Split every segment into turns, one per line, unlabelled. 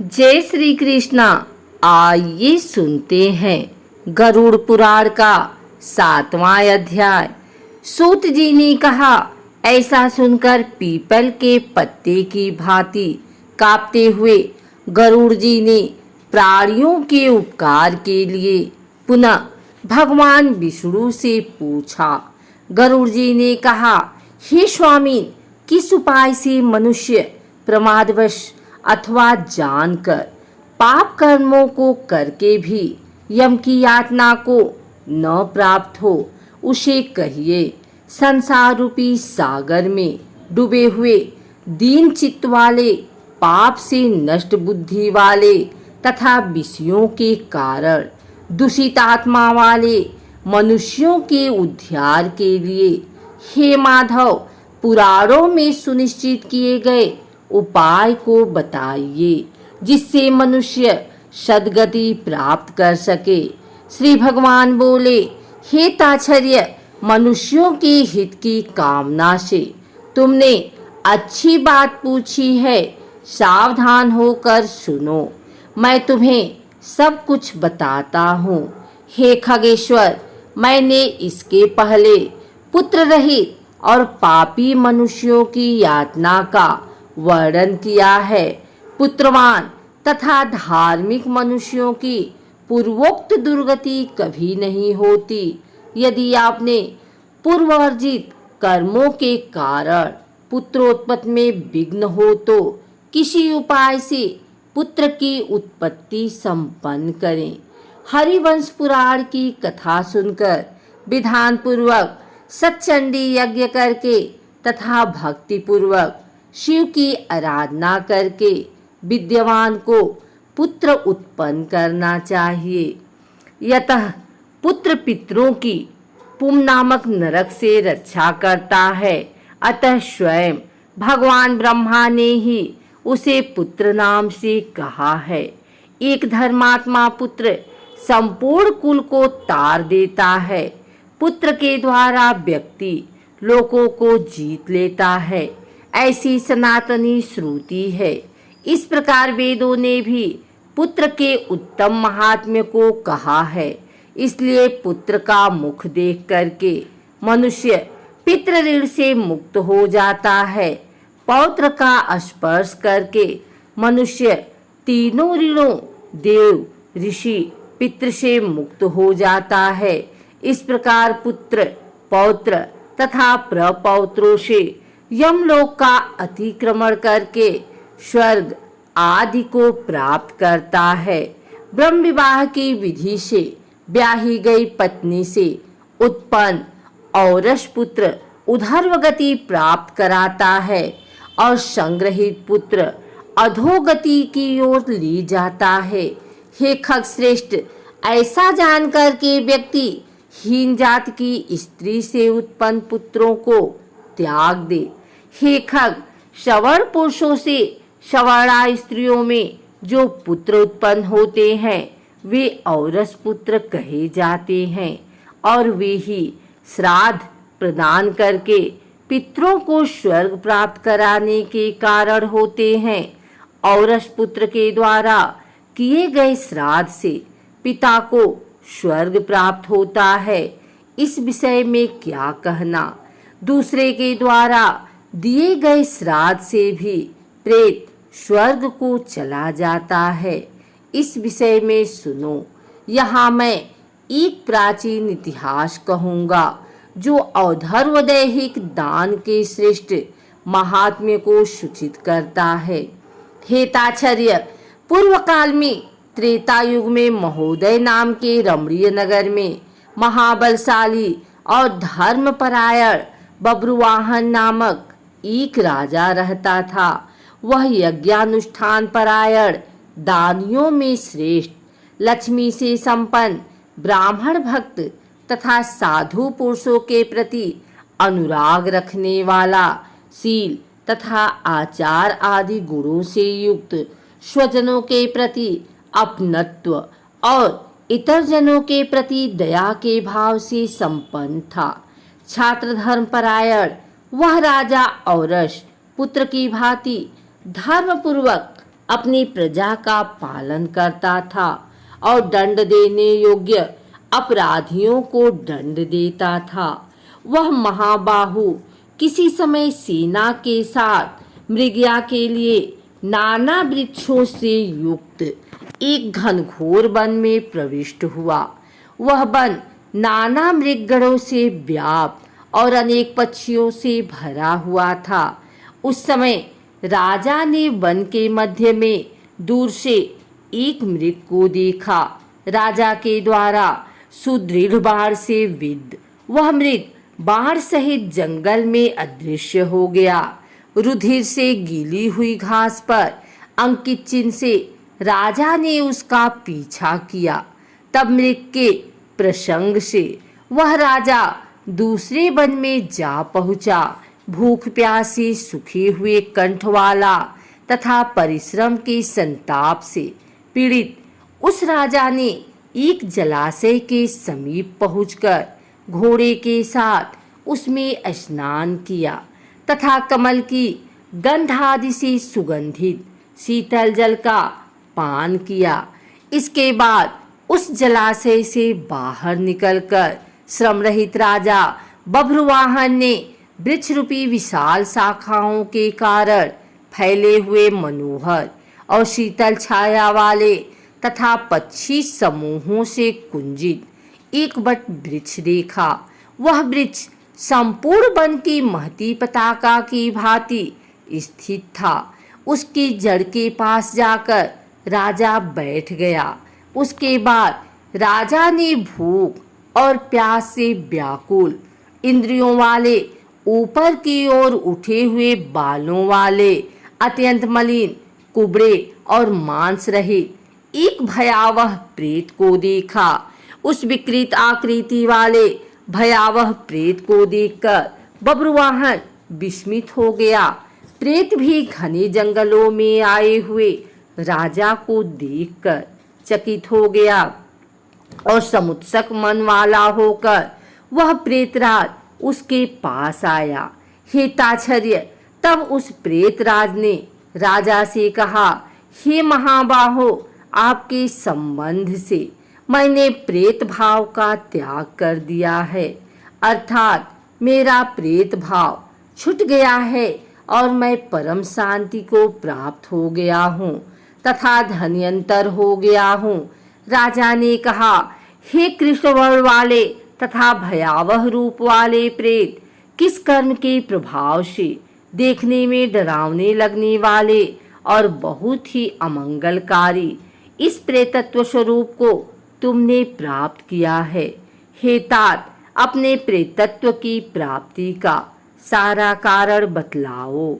जय श्री कृष्णा। आइए सुनते हैं गरुड़ पुराण का 7वां अध्याय। सूत जी ने कहा, ऐसा सुनकर पीपल के पत्ते की भांति कांपते हुए गरुड़ जी ने प्राणियों के उपकार के लिए पुनः भगवान विष्णु से पूछा। गरुड़ जी ने कहा, हे स्वामी, किस उपाय से मनुष्य प्रमादवश अथवा जानकर पाप कर्मों को करके भी यम की यातना को न प्राप्त हो, उसे कहिए। संसार रूपी सागर में डूबे हुए दीन चित्त वाले, पाप से नष्ट बुद्धि वाले तथा विषयों के कारण दूषित आत्मा वाले मनुष्यों के उद्धार के लिए हे माधव, पुराणों में सुनिश्चित किए गए उपाय को बताइए, जिससे मनुष्य सद्गति प्राप्त कर सके। श्री भगवान बोले, हे ताच्छर्य, मनुष्यों के हित की कामना से तुमने अच्छी बात पूछी है। सावधान होकर सुनो, मैं तुम्हें सब कुछ बताता हूँ। हे खगेश्वर, मैंने इसके पहले पुत्र रहित और पापी मनुष्यों की यातना का वर्णन किया है। पुत्रवान तथा धार्मिक मनुष्यों की पूर्वोक्त दुर्गति कभी नहीं होती। यदि आपने पूर्वार्जित कर्मों के कारण पुत्रोत्पत्ति में विघ्न हो तो किसी उपाय से पुत्र की उत्पत्ति संपन्न करें। हरिवंश पुराण की कथा सुनकर विधान पूर्वक सच्चंडी यज्ञ करके तथा भक्ति पूर्वक शिव की आराधना करके विद्यवान को पुत्र उत्पन्न करना चाहिए। यतः पुत्र पितरों की पुम नामक नरक से रक्षा करता है। अतः स्वयं भगवान ब्रह्मा ने ही उसे पुत्र नाम से कहा है। एक धर्मात्मा पुत्र संपूर्ण कुल को तार देता है। पुत्र के द्वारा व्यक्ति लोगों को जीत लेता है, ऐसी सनातनी श्रुति है। इस प्रकार वेदों ने भी पुत्र के उत्तम महात्म्य को कहा है। इसलिए पुत्र का मुख देख करके मनुष्य पितृ ऋण से मुक्त हो जाता है। पौत्र का स्पर्श करके मनुष्य तीनों ऋणों देव, ऋषि, पितृ से मुक्त हो जाता है। इस प्रकार पुत्र, पौत्र तथा प्रपौत्रों से यमलोक का अतिक्रमण करके स्वर्ग आदि को प्राप्त करता है। ब्रह्म विवाह की विधि से ब्याही गई पत्नी से उत्पन्न औरस पुत्र ऊर्ध्व गति प्राप्त कराता है और संग्रहित पुत्र अधोगति की ओर ली जाता है। हे खग श्रेष्ठ, ऐसा जानकर के व्यक्ति हीन जात की स्त्री से उत्पन्न पुत्रों को त्याग दे। हे खग, सवर्ण पुरुषों से सवर्णा स्त्रियों में जो पुत्र उत्पन्न होते हैं वे औरस पुत्र कहे जाते हैं और वे ही श्राद्ध प्रदान करके पितरों को स्वर्ग प्राप्त कराने के कारण होते हैं। औरस पुत्र के द्वारा किए गए श्राद्ध से पिता को स्वर्ग प्राप्त होता है। इस विषय में क्या कहना। दूसरे के द्वारा दिए गए श्राद्ध से भी प्रेत स्वर्ग को चला जाता है। इस विषय में सुनो। यहाँ मैं एक प्राचीन इतिहास कहूँगा जो औधर्वदैहिक दान के श्रेष्ठ महात्म्य को सूचित करता है। हे ताच्छर्य, पूर्व काल में त्रेता युग में महोदय नाम के रमणीय नगर में महाबलशाली और धर्मपरायण बब्रुवाहन नामक एक राजा रहता था। वह यज्ञानुष्ठान परायण, दानियों में श्रेष्ठ, लक्ष्मी से संपन्न, ब्राह्मण भक्त तथा साधु पुरुषों के प्रति अनुराग रखने वाला, शील तथा आचार आदि गुणों से युक्त, स्वजनों के प्रति अपनत्व और इतर जनों के प्रति दया के भाव से संपन्न था। छात्र धर्म परायण वह राजा औरस पुत्र की भांति धर्म पूर्वक अपनी प्रजा का पालन करता था और दंड देने योग्य अपराधियों को दंड देता था। वह महाबाहु किसी समय सेना के साथ मृगया के लिए नाना वृक्षों से युक्त एक घनघोर वन में प्रविष्ट हुआ। वह वन नाना मृगगणों से व्याप्त और अनेक पक्षियों से भरा हुआ था। उस समय राजा ने वन के मध्य में दूर से एक मृग को देखा। राजा के द्वारा सुदृढ़ बाण से विद्ध वह मृग बाण सहित जंगल में अदृश्य हो गया। रुधिर से गीली हुई घास पर अंकित चिन्ह से राजा ने उसका पीछा किया। तब मृग के प्रसंग से वह राजा दूसरे वन में जा पहुंचा। भूख प्यास से सूखे हुए कंठ वाला तथा परिश्रम के संताप से पीड़ित उस राजा ने एक जलाशय के समीप पहुंचकर घोड़े के साथ उसमें स्नान किया तथा कमल की गंध आदि से सुगंधित शीतल जल का पान किया। इसके बाद उस जलाशय से बाहर निकलकर श्रम रहित राजा बभ्रुवाहन ने वृक्ष रूपी विशाल शाखाओं के कारण फैले हुए मनोहर और शीतल छाया वाले तथा पक्षी समूहों से कुंजित एक वट वृक्ष देखा। वह वृक्ष संपूर्ण वन की महती पताका की भांति स्थित था। उसकी जड़ के पास जाकर राजा बैठ गया। उसके बाद राजा ने भूख और प्यास से व्याकुल इंद्रियों वाले ऊपर की ओर उठे हुए बालों वाले अत्यंत मलिन कुबड़े और मांस रहित एक भयावह प्रेत को देखा। उस विकृत आकृति वाले भयावह प्रेत को देखकर बभ्रुवाहन विस्मित हो गया। प्रेत भी घने जंगलों में आए हुए राजा को देखकर चकित हो गया और समुत्सुक मन वाला होकर वह प्रेतराज उसके पास आया। हे ताच्छर्य, तब उस प्रेतराज ने राजा से कहा, हे महाबाहो, आपके संबंध से मैंने प्रेत भाव का त्याग कर दिया है, अर्थात मेरा प्रेत भाव छूट गया है और मैं परम शांति को प्राप्त हो गया हूँ तथा धन्यंतर हो गया हूँ। राजा ने कहा, हे कृष्ण वर्ण वाले तथा भयावह रूप वाले प्रेत, किस कर्म के प्रभाव से देखने में डरावने लगने वाले और बहुत ही अमंगलकारी इस प्रेतत्व स्वरूप को तुमने प्राप्त किया है। हे तात, अपने प्रेतत्व की प्राप्ति का सारा कारण बतलाओ।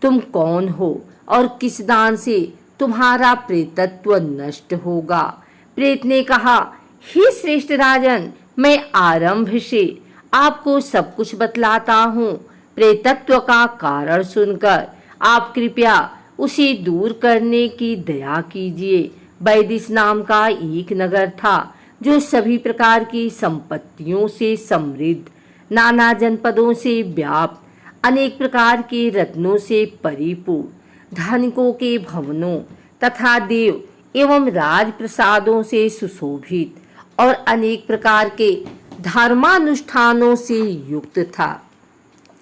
तुम कौन हो और किस दान से तुम्हारा प्रेतत्व नष्ट होगा। प्रेत ने कहा, हे श्रेष्ठ राजन, मैं आरंभ से आपको सब कुछ बतलाता हूँ। प्रेतत्व का कारण सुनकर आप कृपया उसे दूर करने की दया कीजिए। वैदिश नाम का एक नगर था जो सभी प्रकार की संपत्तियों से समृद्ध, नाना जनपदों से व्याप्त, अनेक प्रकार के रत्नों से परिपूर्ण, धनिकों के भवनों तथा देव एवं राजप्रसादों से सुशोभित और अनेक प्रकार के धर्मानुष्ठानों से युक्त था।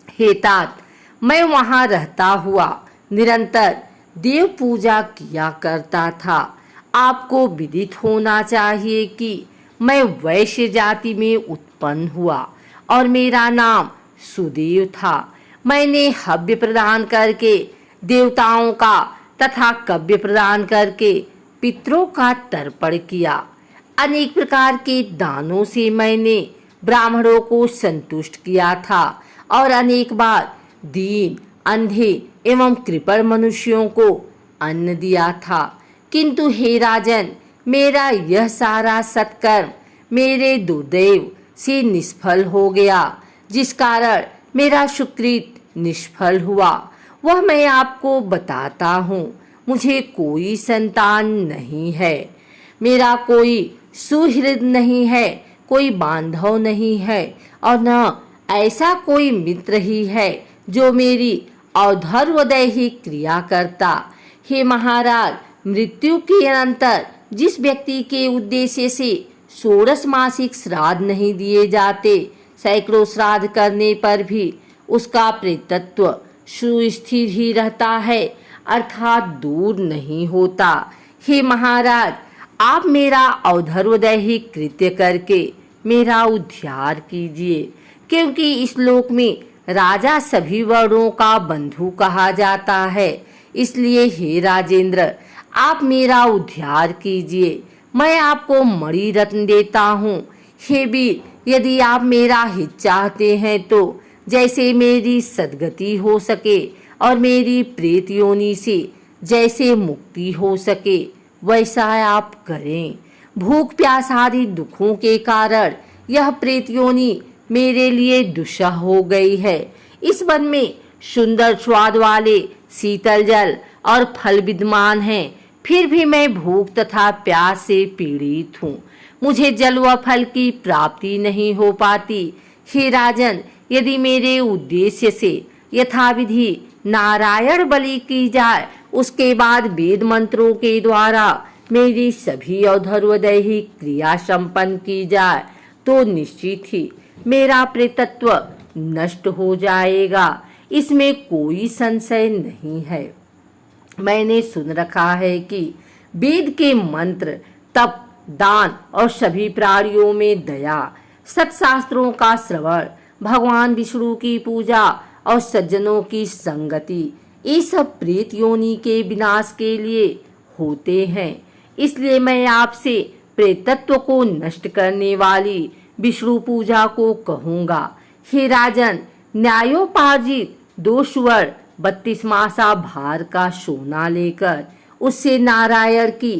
हे तात, मैं वहां रहता हुआ निरंतर देव पूजा किया करता था। आपको विदित होना चाहिए कि मैं वैश्य जाति में उत्पन्न हुआ और मेरा नाम सुदेव था। मैंने हव्य प्रदान करके देवताओं का तथा कव्य प्रदान करके पितरों का तर्पण किया। अनेक प्रकार के दानों से मैंने ब्राह्मणों को संतुष्ट किया था और अनेक बार दीन, अंधे एवं कृपण मनुष्यों को अन्न दिया था। किंतु हे राजन, मेरा यह सारा सत्कर्म मेरे दुर्दैव से निष्फल हो गया, जिस कारण मेरा सुकृत निष्फल हुआ। वह मैं आपको बताता हूँ। मुझे कोई संतान नहीं है, मेरा कोई सुहृद नहीं है, कोई बांधव नहीं है और न ऐसा कोई मित्र ही है जो मेरी और्ध्वोदय ही क्रिया करता। हे महाराज, मृत्यु के अनंतर जिस व्यक्ति के उद्देश्य से षोडश मासिक श्राद्ध नहीं दिए जाते, सैकड़ों श्राद्ध करने पर भी उसका प्रेतत्व सुस्थिर ही रहता है, अर्थात दूर नहीं होता। हे महाराज, आप मेरा औधर्वदैहिक कृत्य करके मेरा उद्धार कीजिए, क्योंकि इस लोक में राजा सभी वर्णों का बंधु कहा जाता है। इसलिए हे राजेंद्र, आप मेरा उद्धार कीजिए। मैं आपको मणि रत्न देता हूँ। हे वीर, यदि आप मेरा हित चाहते हैं तो जैसे मेरी सद्गति हो सके और मेरी प्रेत योनि से जैसे मुक्ति हो सके वैसा आप करें। भूख प्यास आदि दुखों के कारण यह प्रेत योनि मेरे लिए दुस्सह हो गई है। इस वन में सुंदर स्वाद वाले शीतल जल और फल विद्यमान हैं, फिर भी मैं भूख तथा प्यास से पीड़ित हूँ। मुझे जल व फल की प्राप्ति नहीं हो पाती। हे राजन, यदि मेरे उद्देश्य से यथाविधि नारायण बलि की जाए, उसके बाद वेद मंत्रों के द्वारा मेरी सभी औधर्वदैहिक क्रिया संपन्न की जाए, तो निश्चित ही मेरा प्रेतत्व नष्ट हो जाएगा। इसमें कोई संशय नहीं है। मैंने सुन रखा है कि वेद के मंत्र, तप, दान और सभी प्राणियों में दया, सत्शास्त्रों का श्रवण, भगवान विष्णु की पूजा और सज्जनों की संगति, ये सब प्रेत योनि के विनाश के लिए होते हैं। इसलिए मैं आपसे प्रेतत्व को नष्ट करने वाली विष्णु पूजा को कहूँगा। हे राजन, न्यायोपार्जित 2 स्वर्ण 32 मासा भार का सोना लेकर उससे नारायण की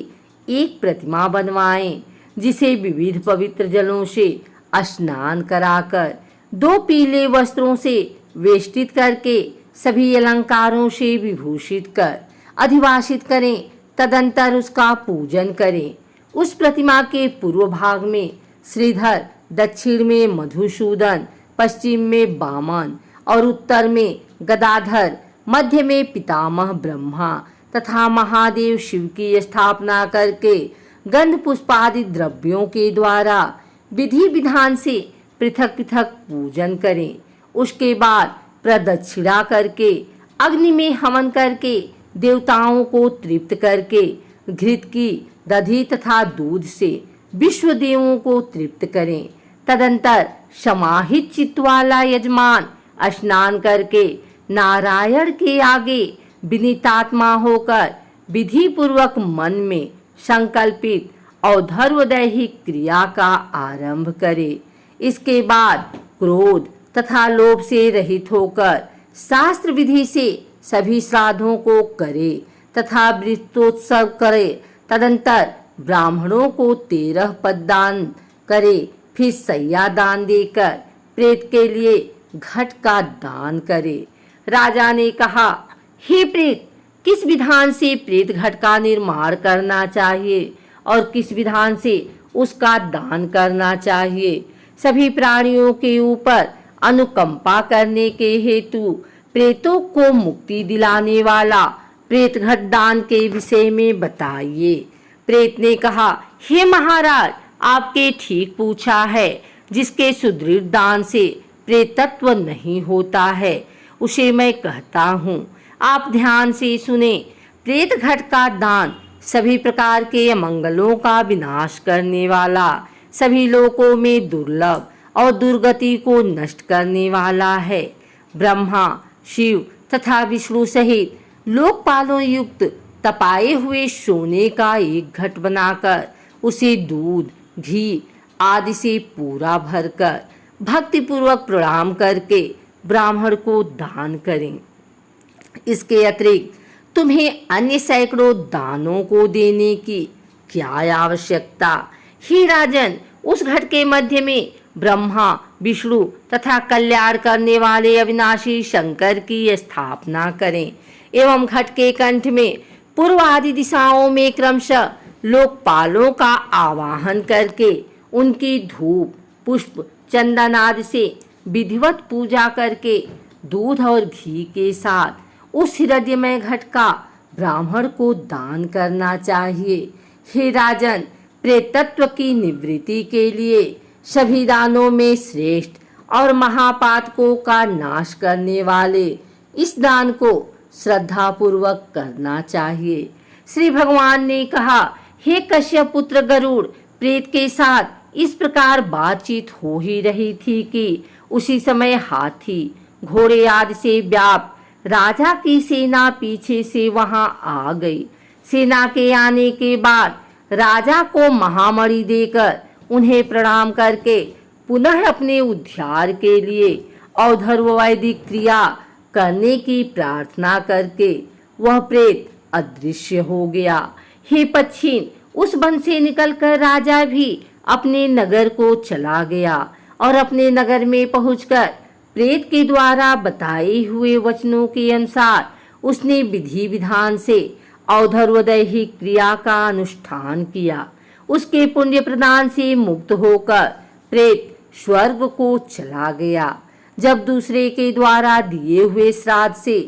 एक प्रतिमा बनवाएं, जिसे विविध पवित्र जलों से स्नान कराकर 2 पीले वस्त्रों से वेष्टित करके सभी अलंकारों से विभूषित कर अधिवासित करें। तदंतर उसका पूजन करें। उस प्रतिमा के पूर्व भाग में श्रीधर, दक्षिण में मधुसूदन, पश्चिम में वामन और उत्तर में गदाधर, मध्य में पितामह ब्रह्मा तथा महादेव शिव की स्थापना करके गंध पुष्पादि द्रव्यों के द्वारा विधि विधान से पृथक पृथक पूजन करें। उसके बाद प्रदक्षिणा करके अग्नि में हवन करके देवताओं को तृप्त करके घृत की दधि तथा दूध से विश्व देवों को तृप्त करें। तदंतर समाहित चित्त वाला यजमान स्नान करके नारायण के आगे विनीतात्मा होकर विधि पूर्वक मन में संकल्पित औधर्वदैहिक क्रिया का आरंभ करे। इसके बाद क्रोध तथा लोभ से रहित होकर शास्त्र विधि से सभी श्राद्धों को करे तथा वृत्तोत्सव करे। तदंतर ब्राह्मणों को 13 पद दान करे। फिर सैया दान देकर प्रेत के लिए घट का दान करे। राजा ने कहा, हे प्रेत, किस विधान से प्रेत घट का निर्माण करना चाहिए और किस विधान से उसका दान करना चाहिए? सभी प्राणियों के ऊपर अनुकंपा करने के हेतु प्रेतों को मुक्ति दिलाने वाला प्रेत घट दान के विषय में बताइए। प्रेत ने कहा, हे महाराज, आपके ठीक पूछा है। जिसके सुदृढ़ दान से प्रेतत्व नहीं होता है, उसे मैं कहता हूँ। आप ध्यान से सुने। प्रेत घट का दान सभी प्रकार के अमंगलों का विनाश करने वाला, सभी लोकों में दुर्लभ और दुर्गति को नष्ट करने वाला है। ब्रह्मा, शिव तथा विष्णु सहित लोकपालों युक्त तपाए हुए सोने का एक घट बनाकर उसे दूध, घी आदि से पूरा भरकर भक्तिपूर्वक प्रणाम करके ब्राह्मण को दान करें। इसके अतिरिक्त तुम्हें अन्य सैकड़ों दानों को देने की क्या आवश्यकता? हे राजन, उस घट के मध्य में ब्रह्मा, विष्णु तथा कल्याण करने वाले अविनाशी शंकर की स्थापना करें एवं घट के कंठ में पूर्व आदि दिशाओं में क्रमशः लोकपालों का आवाहन करके उनकी धूप, पुष्प, चंदन आदि से विधिवत पूजा करके दूध और घी के साथ उस हिरण्यमय घट का ब्राह्मण को दान करना चाहिए। हे राजन, प्रेतत्व की निवृत्ति के लिए सभी दानों में श्रेष्ठ और महापातकों का नाश करने वाले इस दान को श्रद्धा पूर्वक करना चाहिए। श्री भगवान ने कहा, हे कश्यप पुत्र गरुड़, प्रेत के साथ इस प्रकार बातचीत हो ही रही थी कि उसी समय हाथी, घोड़े आदि से व्याप्त राजा की सेना पीछे से वहां आ गई। सेना के आने के बाद राजा को महामणि देकर उन्हें प्रणाम करके पुनः अपने उद्धार के लिए औधर्ववैदिक क्रिया करने की प्रार्थना करके वह प्रेत अदृश्य हो गया। हे पक्षी, उस वन से निकलकर राजा भी अपने नगर को चला गया और अपने नगर में पहुंचकर प्रेत के द्वारा बताए हुए वचनों के अनुसार उसने विधि विधान से औधर्वदैहिक क्रिया का अनुष्ठान किया। उसके पुण्य प्रदान से मुक्त होकर प्रेत स्वर्ग को चला गया। जब दूसरे के द्वारा दिए हुए श्राद्ध से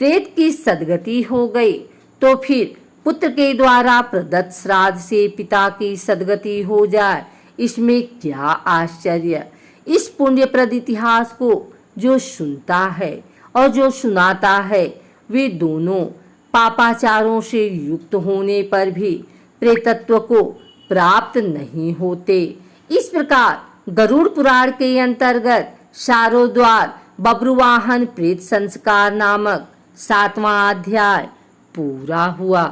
प्रेत की सद्गति हो गई, तो फिर पुत्र के द्वारा प्रदत्त श्राद्ध से पिता की सद्गति हो जाए, इसमें क्या आश्चर्य। इस पुण्यप्रद इतिहास को जो सुनता है और जो सुनाता है, वे दोनों पापाचारों से युक्त होने पर भी प्रेतत्व को प्राप्त नहीं होते। इस प्रकार गरुड़ पुराण के अंतर्गत शारोद्वार बब्रुवाहन प्रेत संस्कार नामक 7वां अध्याय पूरा हुआ।